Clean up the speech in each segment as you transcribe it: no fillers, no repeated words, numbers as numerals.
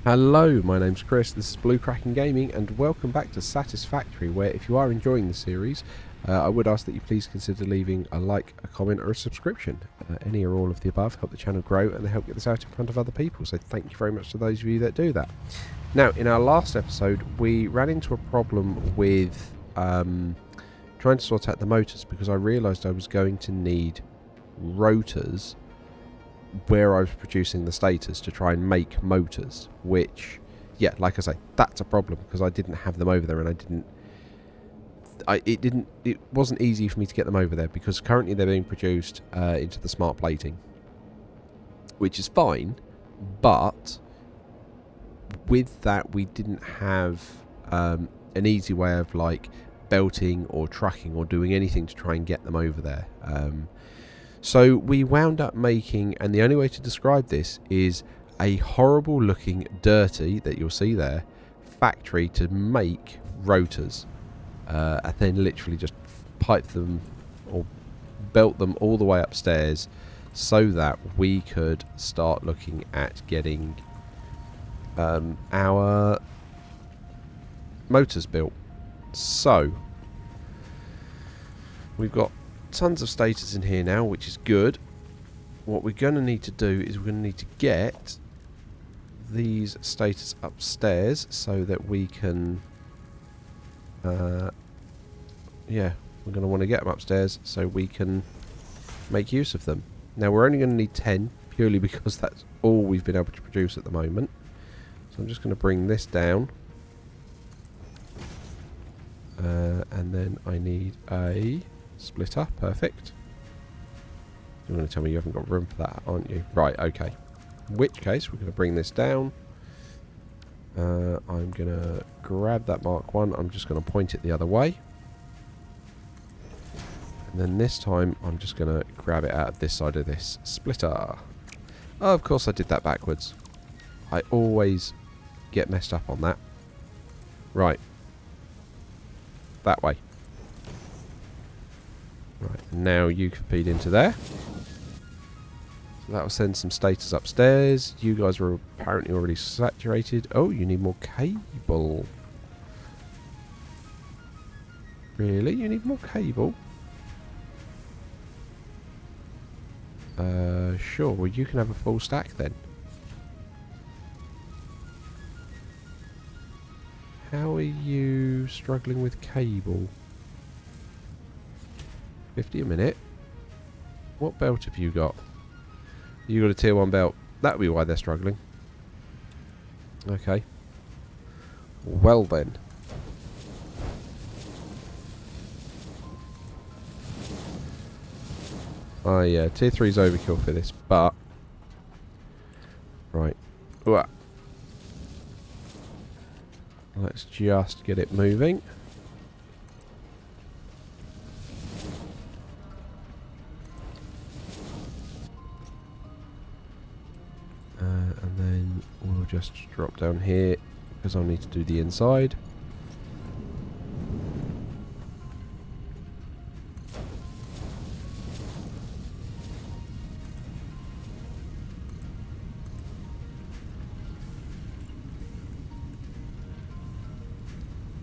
Hello, my name's Chris, this is Blue Kraken Gaming, and welcome back to Satisfactory, where if you are enjoying the series, I would ask that you please consider leaving a like, a comment or a subscription. Any or all of the above help the channel grow and they help get this out in front of other people, so thank you very much to those of you that do that. Now, in our last episode, we ran into a problem with trying to sort out the motors, because I realised I was going to need rotors where I was producing the stators to try and make motors, which, yeah, like I say, that's a problem because I didn't have them over there, and it wasn't easy for me to get them over there because currently they're being produced into the smart plating, which is fine, but with that we didn't have an easy way of like belting or trucking or doing anything to try and get them over there. So we wound up making, and the only way to describe this is a horrible looking, dirty, that you'll see there, factory to make rotors. And then literally just pipe them or belt them all the way upstairs so that we could start looking at getting our motors built. So we've got tons of stators in here now, which is good. What we're going to need to do is we're going to need to get these stators upstairs so that we can yeah, we're going to want to get them upstairs so we can make use of them. Now we're only going to need 10 purely because that's all we've been able to produce at the moment. So I'm just going to bring this down, and then I need a splitter. Perfect. You're going to tell me you haven't got room for that, aren't you? Right, okay. In which case, we're going to bring this down. I'm going to grab that Mark 1. I'm just going to point it the other way. And then this time, I'm just going to grab it out of this side of this splitter. Oh, of course I did that backwards. I always get messed up on that. Right. That way. Right, now you can feed into there. So that will send some stators upstairs. You guys were apparently already saturated. Oh, you need more cable. Really? You need more cable? Sure. Well, you can have a full stack then. How are you struggling with cable? 50 a minute. What belt have you got? You got a tier 1 belt. That'll be why they're struggling. Okay. Well then. Oh yeah, tier 3's overkill for this, but... Right. Ooh. Let's just get it moving. And then we'll just drop down here because I'll need to do the inside.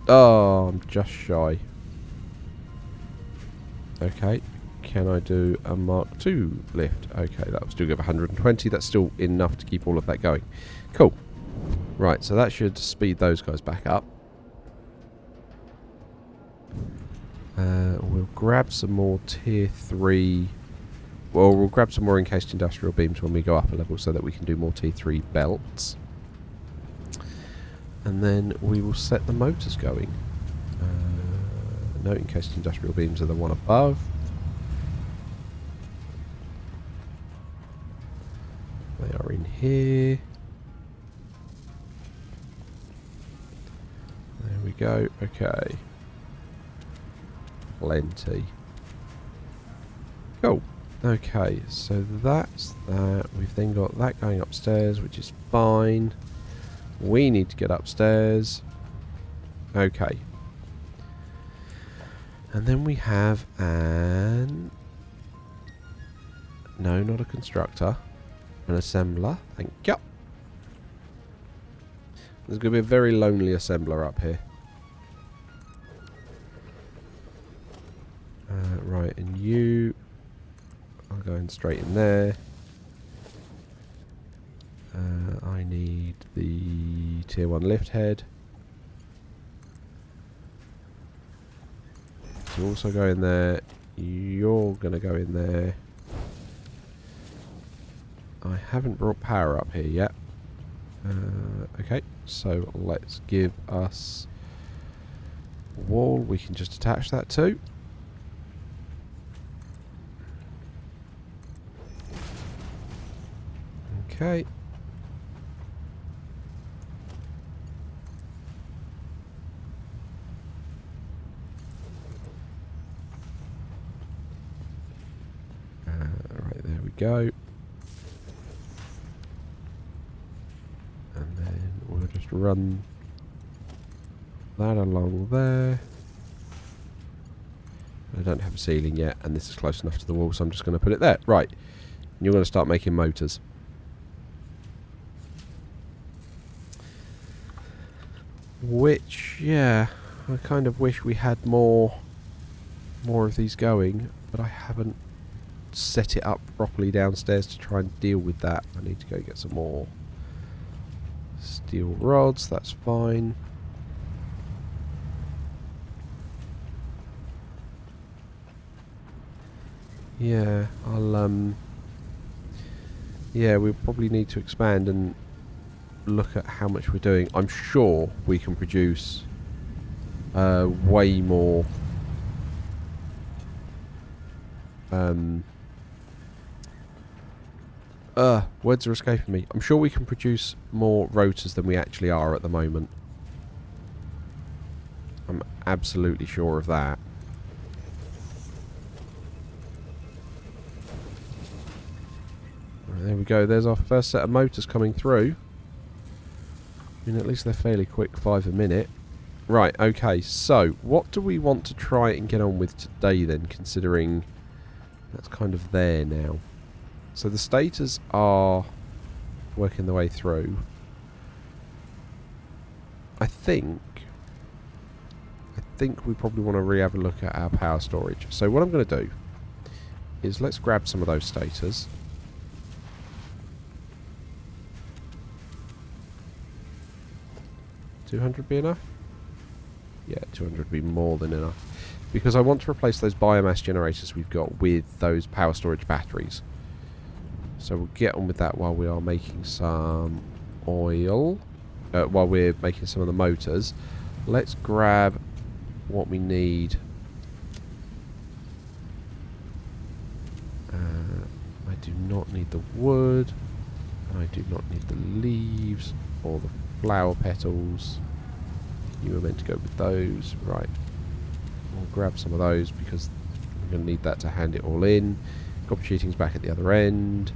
Oh, I'm just shy. Okay. Can I do a Mark II lift? Okay, that will still give 120. That's still enough to keep all of that going. Cool. Right, so that should speed those guys back up. We'll grab some more tier 3... Well, we'll grab some more encased industrial beams when we go up a level so that we can do more tier 3 belts. And then we will set the motors going. No, encased industrial beams are the one above. They are in here. There we go. Okay. Plenty. Cool. Okay, so that's that. We've then got that going upstairs, which is fine. We need to get upstairs. Okay. And then we have an... No, not a constructor. An assembler. Thank you. There's going to be a very lonely assembler up here. Right, and you are going straight in there. I need the tier 1 lift head. You also go in there. You're going to go in there. I haven't brought power up here yet. Okay, so let's give us a wall we can just attach that to. Okay. Right, there we go. And then we'll just run that along there. I don't have a ceiling yet, and this is close enough to the wall, so I'm just going to put it there. Right, you're going to start making motors. Which, yeah, I kind of wish we had more of these going, but I haven't set it up properly downstairs to try and deal with that. I need to go get some more steel rods. That's fine. Yeah, yeah, we probably need to expand and look at how much we're doing. I'm sure we can produce way more words are escaping me. I'm sure we can produce more rotors than we actually are at the moment. I'm absolutely sure of that. Right, there we go. There's our first set of motors coming through. I mean, at least they're fairly quick, 5 a minute. Right, okay, so what do we want to try and get on with today then, considering that's kind of there now? So the stators are working their way through. I think we probably want to have a look at our power storage. So what I'm going to do is let's grab some of those stators. 200 be enough? Yeah, 200 would be more than enough. Because I want to replace those biomass generators we've got with those power storage batteries. So we'll get on with that while we are making some oil. While we're making some of the motors. Let's grab what we need. I do not need the wood. I do not need the leaves or the flower petals. You were meant to go with those. Right. We'll grab some of those because we're going to need that to hand it all in. Copper sheeting's back at the other end.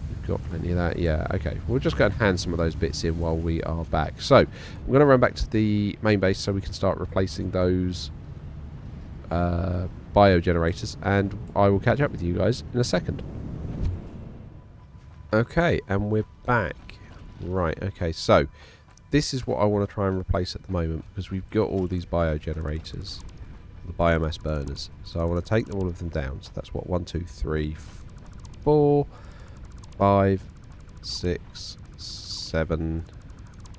We've got plenty of that. Yeah, okay. We'll just go and hand some of those bits in while we are back. So, I'm going to run back to the main base so we can start replacing those biogenerators, and I will catch up with you guys in a second. Okay, and we're back. Right, okay, so this is what I want to try and replace at the moment because we've got all these biogenerators, the biomass burners. So I want to take all of them down. So that's what, 1, 2, 3, 4, 5, 6, 7,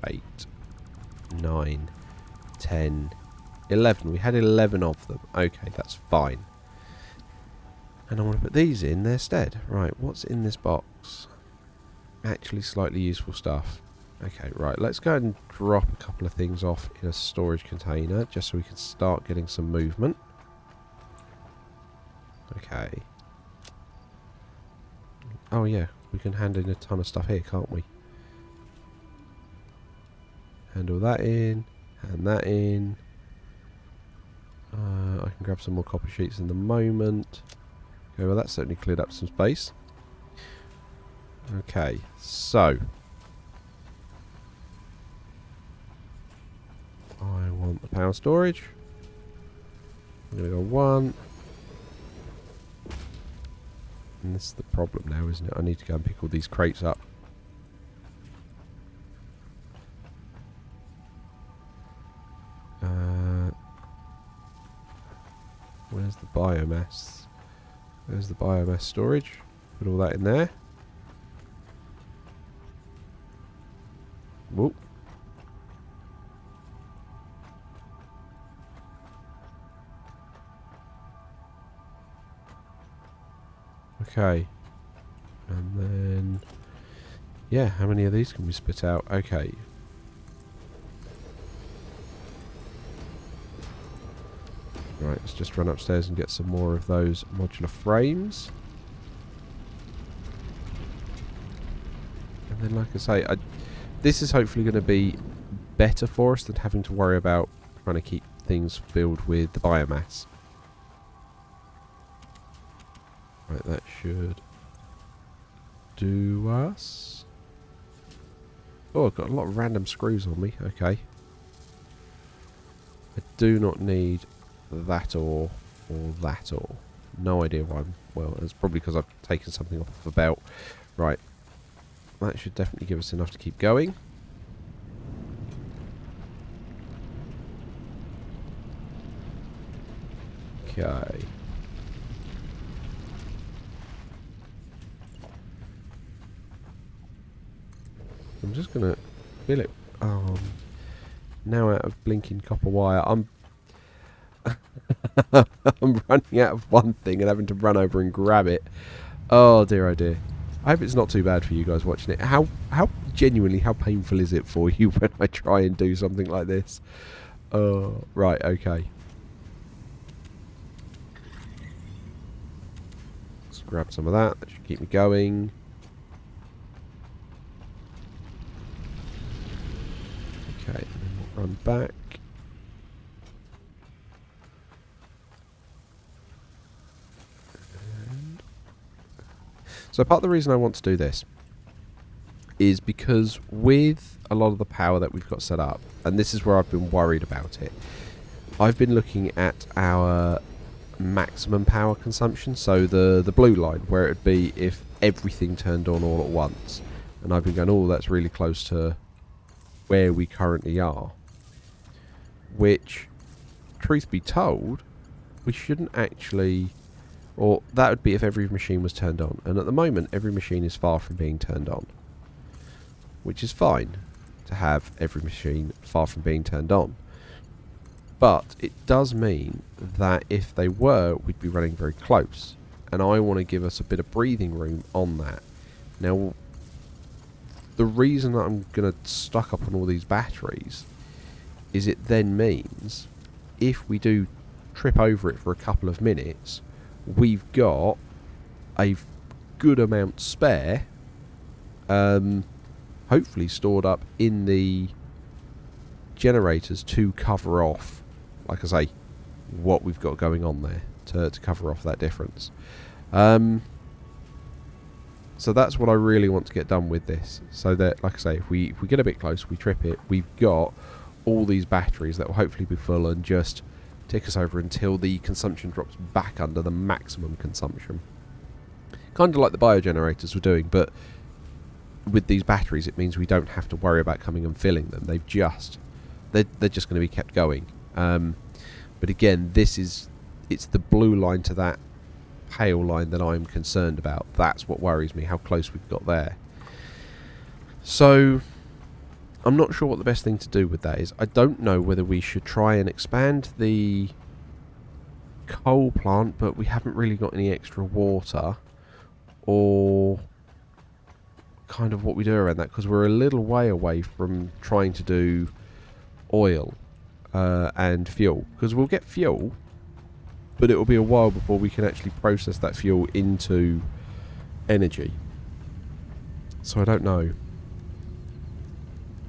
8, 9, 10, 11. We had 11 of them. Okay, that's fine. And I want to put these in their stead. Right, what's in this box? Actually slightly useful stuff. Okay, right, let's go and drop a couple of things off in a storage container just so we can start getting some movement. Okay. Oh yeah, we can hand in a ton of stuff here, can't we? Handle that in, hand that in. I can grab some more copper sheets in the moment. Okay, well that's certainly cleared up some space. Okay, so I want the power storage. I'm going to go 1. And this is the problem now, isn't it? I need to go and pick all these crates up. for biomass. There's the biomass storage. Put all that in there. Whoop. Okay. And then... yeah, how many of these can we spit out? Okay. Right, let's just run upstairs and get some more of those modular frames. And then, like I say, this is hopefully going to be better for us than having to worry about trying to keep things filled with the biomass. Right, that should do us. Oh, I've got a lot of random screws on me. Okay. I do not need that or that or. No idea why I'm... well, it's probably because I've taken something off of the belt. Right. That should definitely give us enough to keep going. Okay. I'm just going to fill it. Now out of blinking copper wire. I'm I'm running out of one thing and having to run over and grab it. Oh dear, oh dear. I hope it's not too bad for you guys watching it. How genuinely, how painful is it for you when I try and do something like this? Oh, right, okay. Let's grab some of that. That should keep me going. Okay, and then we'll run back. So part of the reason I want to do this is because with a lot of the power that we've got set up, and this is where I've been worried about it, I've been looking at our maximum power consumption, so the blue line, where it would be if everything turned on all at once. And I've been going, oh, that's really close to where we currently are. Which, truth be told, we shouldn't actually... or that would be if every machine was turned on. And at the moment, every machine is far from being turned on. Which is fine to have every machine far from being turned on. But it does mean that if they were, we'd be running very close. And I want to give us a bit of breathing room on that. Now, the reason that I'm going to stock up on all these batteries is it then means if we do trip over it for a couple of minutes, we've got a good amount spare, hopefully stored up in the generators to cover off, like I say, what we've got going on there to cover off that difference. So that's what I really want to get done with this, so that, like I say, if we get a bit close, we trip it, we've got all these batteries that will hopefully be full and just tick us over until the consumption drops back under the maximum consumption. Kind of like the biogenerators were doing, but with these batteries it means we don't have to worry about coming and filling them. They're just going to be kept going. But again, it's the blue line to that pale line that I'm concerned about. That's what worries me, how close we've got there. So I'm not sure what the best thing to do with that is. I don't know whether we should try and expand the coal plant, but we haven't really got any extra water, or kind of what we do around that, because we're a little way away from trying to do oil and fuel, because we'll get fuel, but it will be a while before we can actually process that fuel into energy. So I don't know.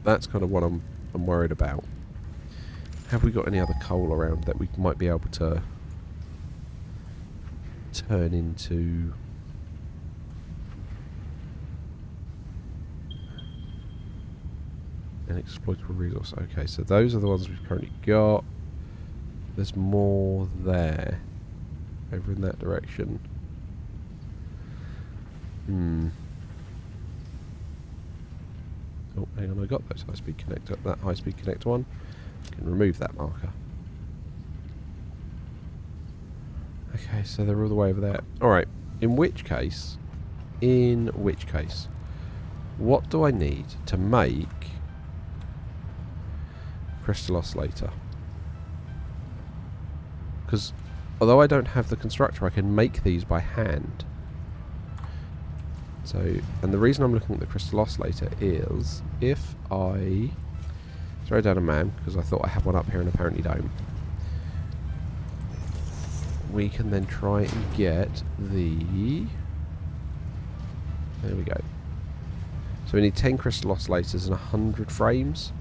That's kind of what I'm worried about. Have we got any other coal around that we might be able to turn into an exploitable resource? Okay, so those are the ones we've currently got. There's more there, over in that direction. Oh, hang on, I got those high-speed connector. That high-speed connector one. I can remove that marker. Okay, so they're all the way over there. Alright, in which case, what do I need to make crystal oscillator? Because although I don't have the constructor, I can make these by hand. So, and the reason I'm looking at the crystal oscillator is if I throw down a man, because I thought I had one up here and apparently don't, we can then try and get the... There we go. So we need 10 crystal oscillators and 100 frames.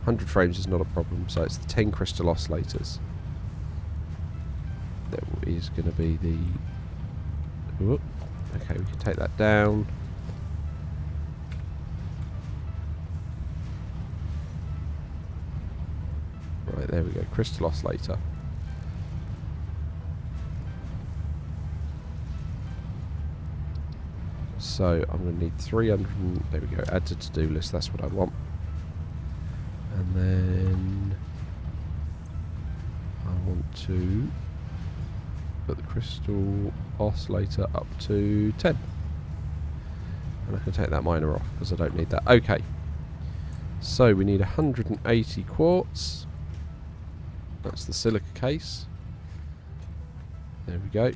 100 frames is not a problem, so it's the 10 crystal oscillators. That is going to be the... Whoop. Okay, we can take that down. Right, there we go. Crystal oscillator. So I'm going to need 300. There we go. Add to to-do list. That's what I want. And then I want to put the crystal oscillator up to 10. And I can take that miner off because I don't need that. Okay. So we need 180 quartz. That's the silica case. There we go.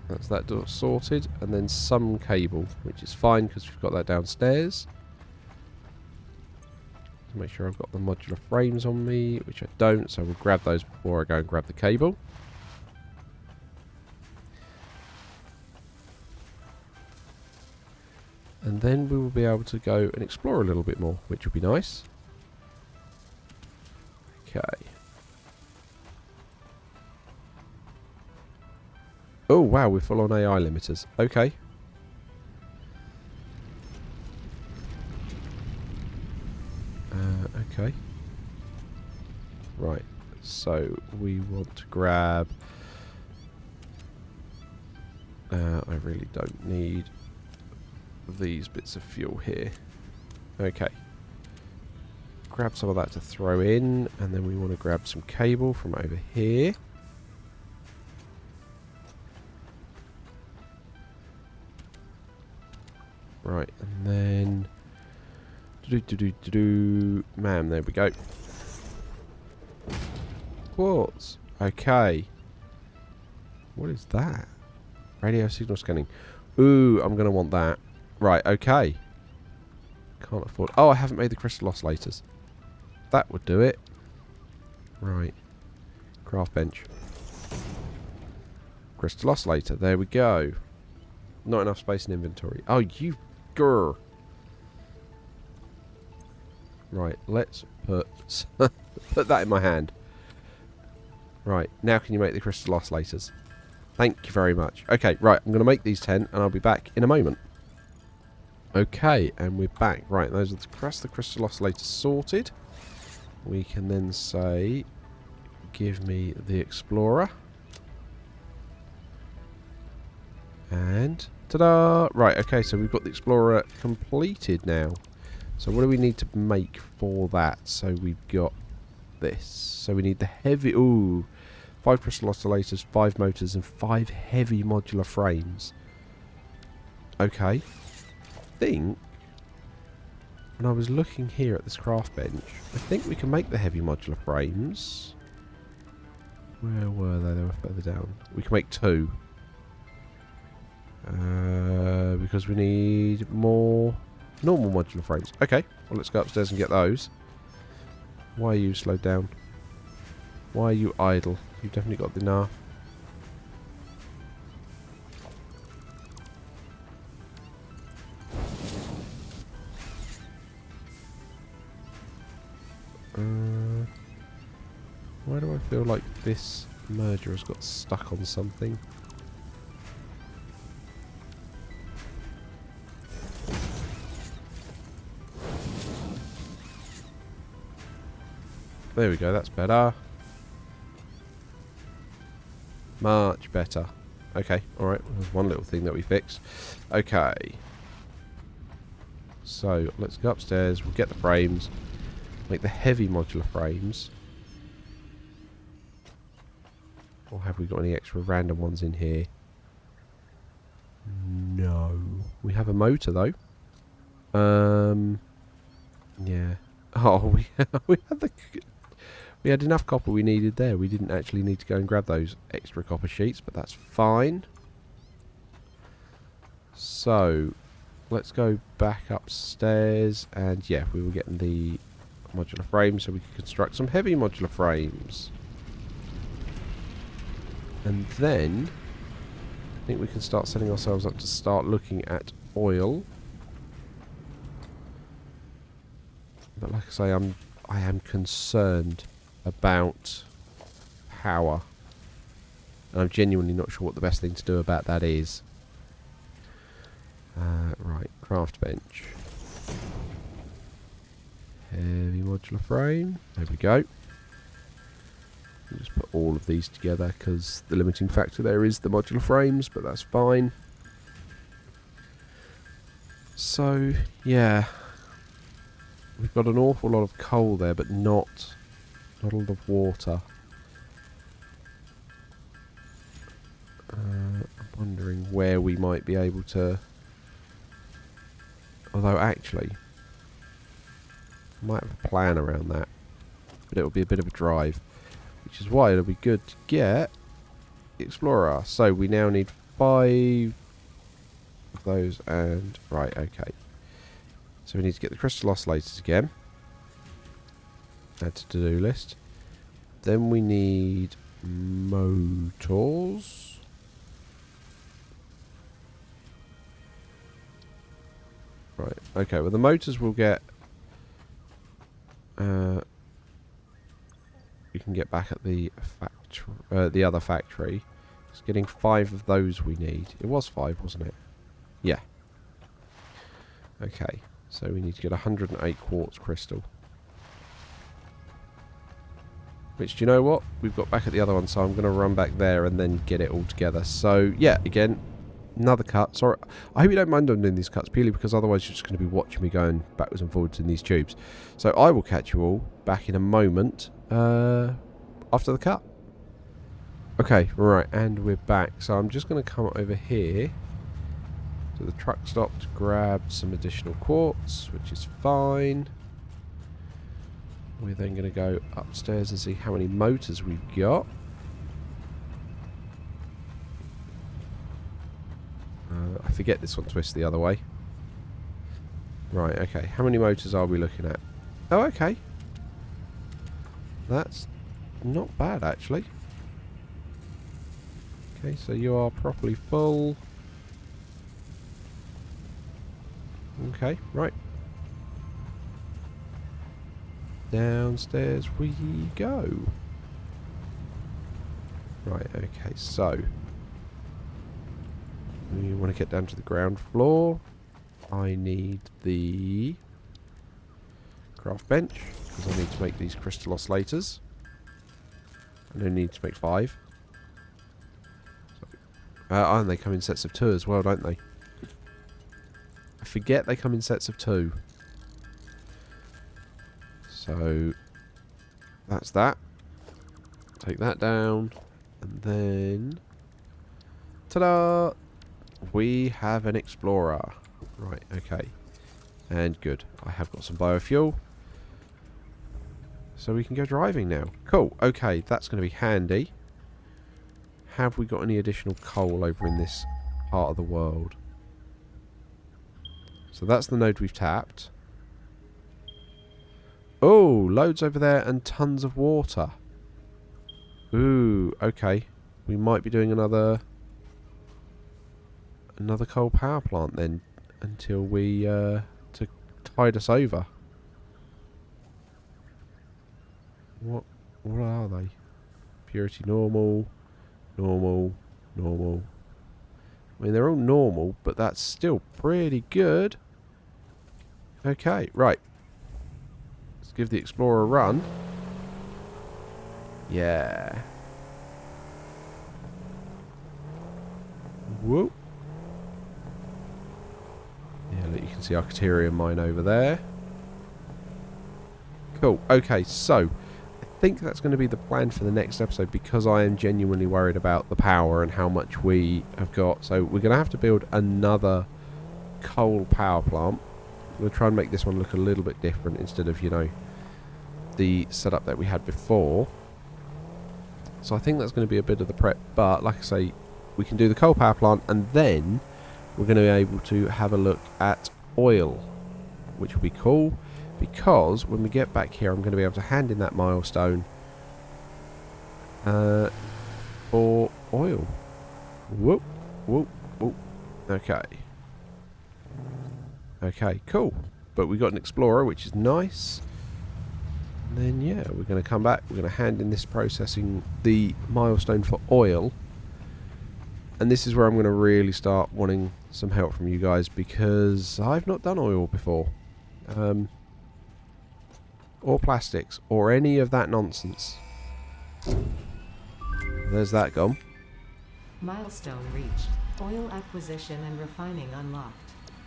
That's that sorted. And then some cable, which is fine because we've got that downstairs. Make sure I've got the modular frames on me, which I don't, so we'll grab those before I go and grab the cable. And then we will be able to go and explore a little bit more, which will be nice. Okay. Oh wow, we're full on AI limiters. Okay. Okay. Right. So we want to grab... I really don't need these bits of fuel here. Okay. Grab some of that to throw in, and then we want to grab some cable from over here. Right, and then... Man, there we go. Quartz. Okay. What is that? Radio signal scanning. Ooh, I'm going to want that. Right, okay. Can't afford... Oh, I haven't made the crystal oscillators. That would do it. Right. Craft bench. Crystal oscillator. There we go. Not enough space in inventory. Oh, you... Grr. Right, let's put... put that in my hand. Right, now can you make the crystal oscillators? Thank you very much. Okay, right, I'm going to make these 10 and I'll be back in a moment. Okay, and we're back. Right, those are the crystal oscillators sorted. We can then say, give me the explorer. And, ta-da! Right, okay, so we've got the explorer completed now. So what do we need to make for that? So we've got this. So we need the heavy... Ooh, 5 crystal oscillators, 5 motors, and 5 heavy modular frames. Okay. I think... When I was looking here at this craft bench, I think we can make the heavy modular frames. Where were they? They were further down. We can make 2. Because we need more... normal modular frames. Okay, well let's go upstairs and get those. Why are you slowed down? Why are you idle? You've definitely got enough. Why do I feel like this merger has got stuck on something? There we go, that's better. Much better. Okay, alright, there's one little thing that we fixed. Okay. So, let's go upstairs, we'll get the frames, make the heavy modular frames. Or have we got any extra random ones in here? No. We have a motor though. Yeah. Oh, we had enough copper we needed there. We didn't actually need to go and grab those extra copper sheets, but that's fine. So, let's go back upstairs. And yeah, we were getting the modular frames so we could construct some heavy modular frames. And then, I think we can start setting ourselves up to start looking at oil. But like I say, I am concerned about power. And I'm genuinely not sure what the best thing to do about that is. Right, craft bench. Heavy modular frame. There we go. We'll just put all of these together because the limiting factor there is the modular frames, but that's fine. So, yeah. We've got an awful lot of coal there, but not a lot of water. I'm wondering where we might be able to... Although, actually, I might have a plan around that. But it'll be a bit of a drive. Which is why it'll be good to get the Explorer. So, we now need 5 of those and... Right, okay. So we need to get the crystal oscillators again. Add to to-do list. Then we need motors. Right, okay, well the motors will get... you can get back at the the other factory. It's getting 5 of those we need. It was 5, wasn't it? Yeah. Okay. So we need to get 108 quartz crystal. Which, do you know what? We've got back at the other one, so I'm going to run back there and then get it all together. So, yeah, again, another cut. Sorry, I hope you don't mind I'm doing these cuts, purely because otherwise you're just going to be watching me going backwards and forwards in these tubes. So I will catch you all back in a moment after the cut. Okay, right, and we're back. So I'm just going to come over here to the truck stop to grab some additional quartz, which is fine. We're then going to go upstairs and see how many motors we've got. I forget this one twists the other way. Right, okay. How many motors are we looking at? Oh, okay. That's not bad, actually. Okay, so you are properly full. Okay, right. Downstairs we go. Right, okay, so we want to get down to the ground floor. I need the craft bench because I need to make these crystal oscillators. And I need to make 5. And they come in sets of 2 as well, don't they? I forget they come in sets of 2. So that's that. Take that down. And then... ta-da! We have an Explorer. Right, okay. And good. I have got some biofuel. So we can go driving now. Cool. Okay, that's going to be handy. Have we got any additional coal over in this part of the world? So that's the node we've tapped. Oh, loads over there and tons of water. Ooh, okay. We might be doing another coal power plant then until we to tide us over. What are they? Purity normal, normal, normal. I mean, they're all normal, but that's still pretty good. Okay, right. Let's give the Explorer a run. Yeah. Whoop. Yeah, look, you can see our Caterium mine over there. Cool. Okay, so I think that's going to be the plan for the next episode, because I am genuinely worried about the power and how much we have got. So we're going to have to build another coal power plant. We'll try and make this one look a little bit different instead of, you know, the setup that we had before. So I think that's going to be a bit of the prep, but like I say, we can do the coal power plant, and then we're going to be able to have a look at oil, which will be cool, because when we get back here, I'm going to be able to hand in that milestone for oil. Whoop, whoop, whoop. Okay. Okay, cool. But we got an explorer, which is nice. And then, yeah, we're going to come back. We're going to hand in this processing, the milestone for oil. And this is where I'm going to really start wanting some help from you guys, because I've not done oil before. Or plastics, or any of that nonsense. There's that gone. Milestone reached. Oil acquisition and refining unlocked.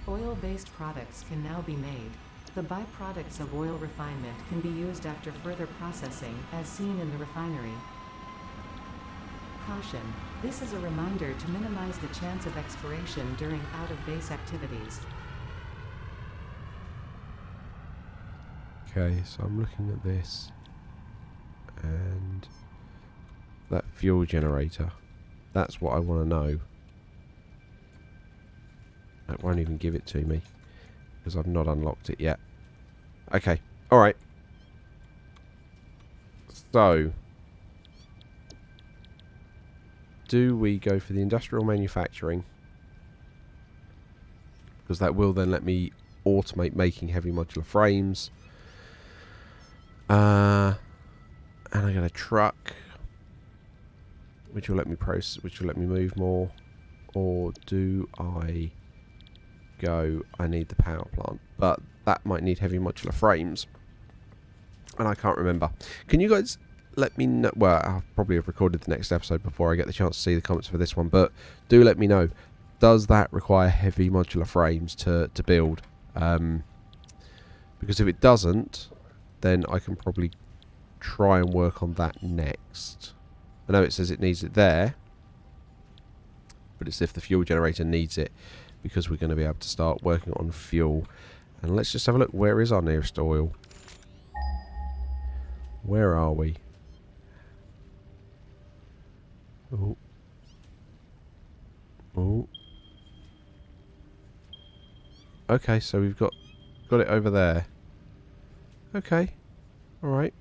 Oil-based products can now be made. The byproducts of oil refinement can be used after further processing, as seen in the refinery. Caution. This is a reminder to minimize the chance of expiration during out-of-base activities. Okay, so I'm looking at this, and that fuel generator, that's what I want to know. It won't even give it to me, because I've not unlocked it yet. Okay, alright. So, do we go for the industrial manufacturing? Because that will then let me automate making heavy modular frames. And I get a truck, which will let me process, which will let me move more. Or do I go, I need the power plant, but that might need heavy modular frames, and I can't remember. Can you guys let me know? Well, I'll probably have recorded the next episode before I get the chance to see the comments for this one, but do let me know, does that require heavy modular frames to build? Because if it doesn't, then I can probably try and work on that next. I know it says it needs it there, but it's if the fuel generator needs it, because we're going to be able to start working on fuel. And let's just have a look. Where is our nearest oil? Where are we? Oh. Oh. Okay, so we've got it over there. Okay. Alright.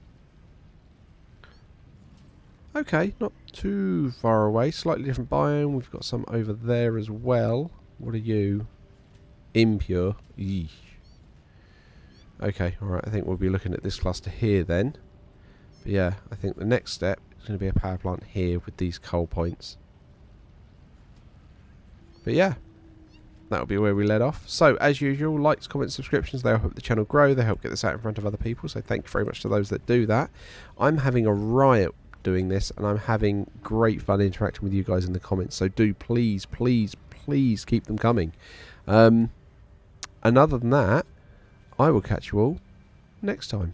Okay, not too far away. Slightly different biome. We've got some over there as well. What are you? Impure. Eesh. Okay, alright. I think we'll be looking at this cluster here then. But yeah, I think the next step is going to be a power plant here with these coal points. But yeah, that'll be where we led off. So, as usual, likes, comments, subscriptions, they help the channel grow. They help get this out in front of other people. So thank you very much to those that do that. I'm having a riot doing this, and I'm having great fun interacting with you guys in the comments. So do please, please, please keep them coming. And other than that, I will catch you all next time.